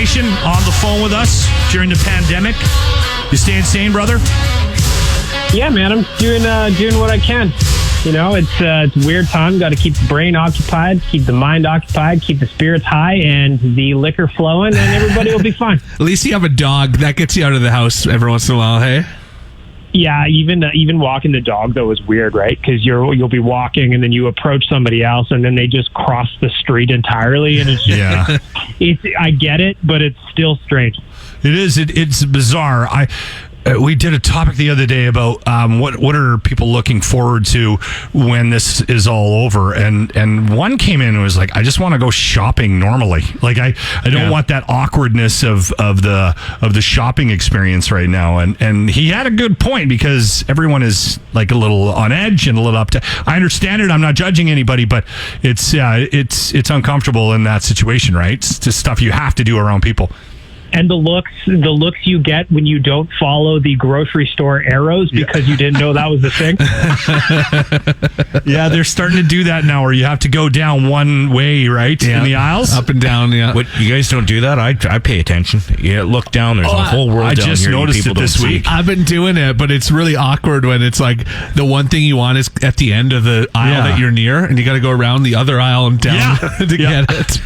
Nation on the phone with us during the pandemic. You staying sane, brother? Yeah, man, I'm doing what I can. You know, it's a weird time. Got to keep the brain occupied, keep the mind occupied, keep the spirits high, and the liquor flowing, and everybody will be fine. At least you have a dog. That gets you out of the house every once in a while, hey? Yeah, even walking the dog, though, is weird, right? Because you'll be walking, and then you approach somebody else, and then they just cross the street entirely, and it's just, I get it, but it's still strange. It is. It's bizarre. We did a topic the other day about what are people looking forward to when this is all over, and one came in and was like, I just want to go shopping normally. Like I don't want that awkwardness of the shopping experience right now. And he had a good point, because everyone is like a little on edge and a little up to. I understand it. I'm not judging anybody, but it's uncomfortable in that situation, right? It's just stuff you have to do around people. And the looks you get when you don't follow the grocery store arrows because you didn't know that was the thing. Yeah, they're starting to do that now, where you have to go down one way, right? In the aisles? Up and down, yeah. What, you guys don't do that? I pay attention. Yeah, look down. There's a whole world down here. I just noticed it this week. I've been doing it, but it's really awkward when it's like the one thing you want is at the end of the aisle that you're near, and you got to go around the other aisle and down to get it.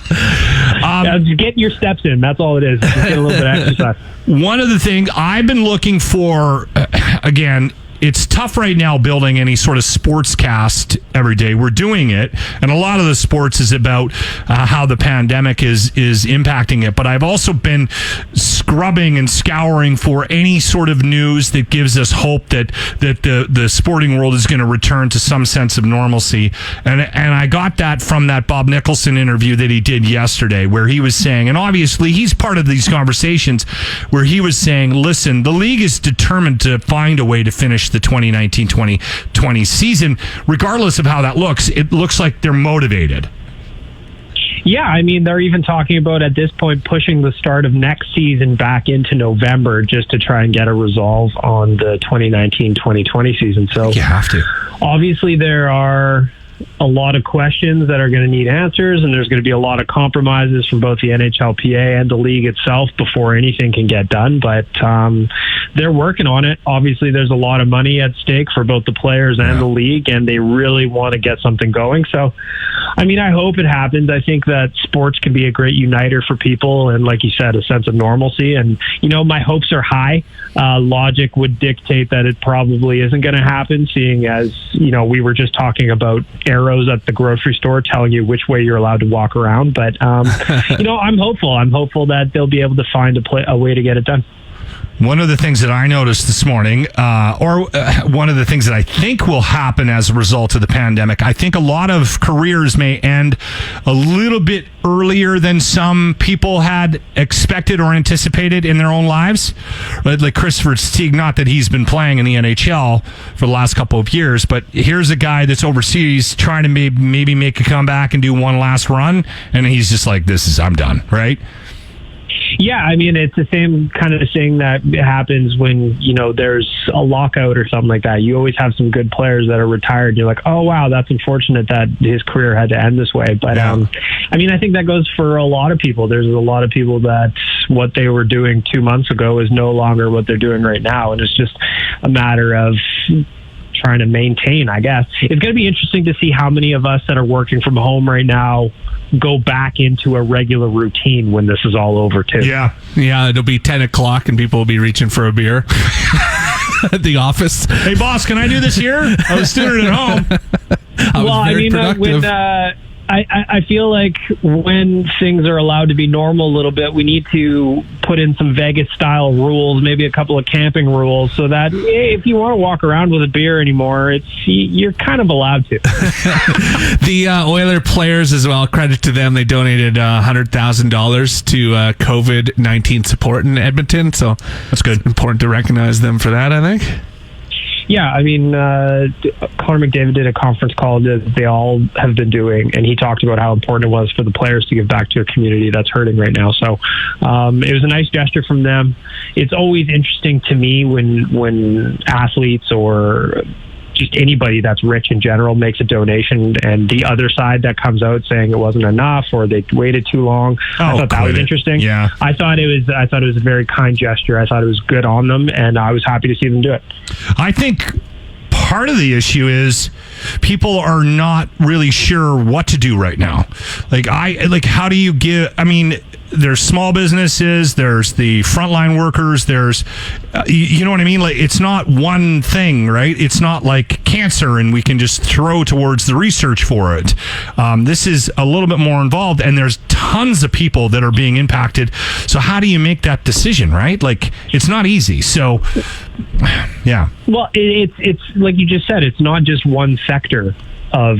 Just get your steps in. That's all it is. Just get a little bit of exercise. One of the things I've been looking for, again, it's tough right now building any sort of sportscast every day. We're doing it, and a lot of the sports is about how the pandemic is impacting it. But I've also been scrubbing and scouring for any sort of news that gives us hope that the sporting world is going to return to some sense of normalcy. And I got that from that Bob Nicholson interview that he did yesterday, where he was saying, and obviously he's part of these conversations, where he was saying, listen, the league is determined to find a way to finish the 2019-2020 season, regardless of how that looks. It looks like they're motivated. Yeah, I mean, they're even talking about, at this point, pushing the start of next season back into November just to try and get a resolve on the 2019-2020 season. So you have to. Obviously, there are a lot of questions that are going to need answers, and there's going to be a lot of compromises from both the NHLPA and the league itself before anything can get done. But they're working on it. Obviously, there's a lot of money at stake for both the players and the league, and they really want to get something going. So, I mean, I hope it happens. I think that sports can be a great uniter for people, and like you said, a sense of normalcy. And, you know, my hopes are high. Logic would dictate that it probably isn't going to happen, seeing as, you know, we were just talking about arrows at the grocery store telling you which way you're allowed to walk around. But, you know, I'm hopeful. I'm hopeful that they'll be able to find a way to get it done. One of the things that I noticed this morning, one of the things that I think will happen as a result of the pandemic, I think a lot of careers may end a little bit earlier than some people had expected or anticipated in their own lives. Like Christopher Teague, not that he's been playing in the NHL for the last couple of years, but here's a guy that's overseas trying to maybe make a comeback and do one last run, and he's just like, I'm done, right? Yeah, I mean, it's the same kind of thing that happens when, you know, there's a lockout or something like that. You always have some good players that are retired. And you're like, oh, wow, that's unfortunate that his career had to end this way. But, I mean, I think that goes for a lot of people. There's a lot of people that what they were doing 2 months ago is no longer what they're doing right now. And it's just a matter of trying to maintain, I guess. It's going to be interesting to see how many of us that are working from home right now go back into a regular routine when this is all over too. Yeah, it'll be 10 o'clock and people will be reaching for a beer at the office. Hey boss, can I do this here? I was doing it at home. I feel like when things are allowed to be normal a little bit, we need to put in some Vegas-style rules, maybe a couple of camping rules, so that if you want to walk around with a beer anymore, you're kind of allowed to. The Oiler players as well, credit to them, they donated $100,000 to COVID-19 support in Edmonton, so that's good. Important to recognize them for that, I think. Yeah, I mean, Connor McDavid did a conference call that they all have been doing, and he talked about how important it was for the players to give back to a community that's hurting right now. So it was a nice gesture from them. It's always interesting to me when athletes or just anybody that's rich in general makes a donation, and the other side that comes out saying it wasn't enough or they waited too long. I thought that was interesting. Yeah. I thought it was a very kind gesture. I thought it was good on them, and I was happy to see them do it. I think part of the issue is people are not really sure what to do right now. How do you give? I mean, there's small businesses, there's the frontline workers, there's, you know what I mean? Like, it's not one thing, right? It's not like cancer and we can just throw towards the research for it. This is a little bit more involved, and there's tons of people that are being impacted. So how do you make that decision, right? Like, it's not easy. So, yeah. Well, it's like you just said, it's not just one sector of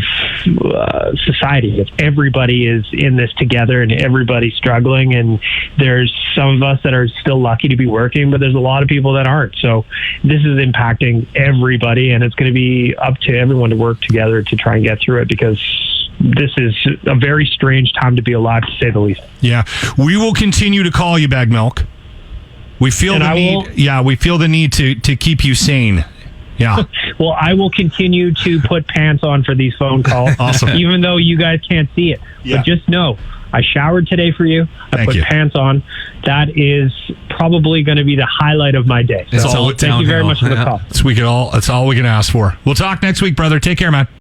society. If everybody is in this together and everybody's struggling, and there's some of us that are still lucky to be working, but there's a lot of people that aren't. So this is impacting everybody, and it's going to be up to everyone to work together to try and get through it, because this is a very strange time to be alive, to say the least. Yeah. We will continue to call you, Baggedmilk. We feel we feel the need to keep you sane. Yeah. Well, I will continue to put pants on for these phone calls. Awesome. Even though you guys can't see it. Yeah. But just know, I showered today for you. I Thank put you. pants on. That is probably going to be the highlight of my day. So It's all thank you very much for the call. That's all we can ask for. We'll talk next week, brother. Take care, man.